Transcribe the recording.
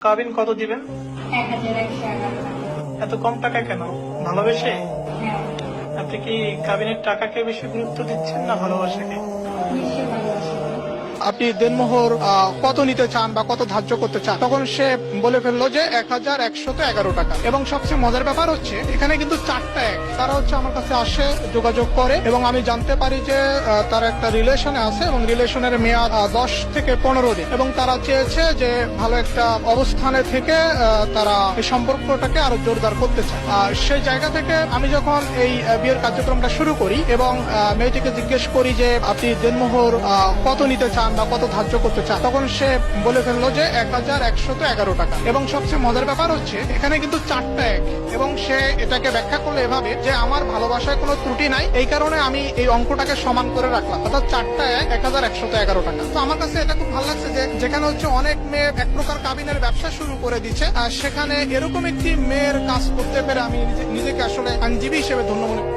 কাবিন কত দিবেন? 1111 টাকা। এত কম টাকা কেন? ভালোবেসে? হ্যাঁ, আপনি কি কাবিনের টাকাকে বেশি গুরুত্ব দিচ্ছেন না ভালোবাসাকে? নিশ্চয়ই ভালোবাসি। আপনি দেনমোহর কত নিতে চান বা কত ধার্য করতে চান, তখন সে বলে ফেললো যে 1111 টাকা। এবং সবচেয়ে মজার ব্যাপার হচ্ছে এখানে কিন্তু 4টা এক তারা হচ্ছে আমার কাছে আসে, যোগাযোগ করে এবং আমি জানতে পারি যে তারা একটা রিলেশনে আছে এবং রিলেশনের মেয়াদ 10 থেকে 15 দিন এবং তারা চেয়েছে যে ভালো একটা অবস্থানে থেকে তারা এই সম্পর্কটাকে আরো জোরদার করতে চায়। সেই জায়গা থেকে আমি যখন এই বিয়ের কার্যক্রমটা শুরু করি এবং মেয়েটিকে জিজ্ঞেস করি যে আপনি দেনমোহর কত নিতে চান বা কত ধার্য করতে চান, তখন সে বলে ফেললো যে 1111 টাকা। এবং সবচেয়ে মজার ব্যাপার হচ্ছে এখানে কিন্তু 4টা এক এবং সে এটাকে ব্যাখ্যা করলো এভাবে যে আমার ভালোবাসায় কোনো ত্রুটি নাই, এই কারণে আমি এই অঙ্কটাকে সমান করে রাখলাম, অর্থাৎ 4টা এক 1111 টাকা। তো আমার কাছে এটা খুব ভালো লাগছে যে যেখানে হচ্ছে অনেক মেয়ে এক প্রকার কাবিনের ব্যবসা শুরু করে দিচ্ছে, আর সেখানে এরকম একটি মেয়ের কাজ করতে পেরে আমি নিজেকে আসলে আইনজীবী হিসেবে ধন্য মনে করি।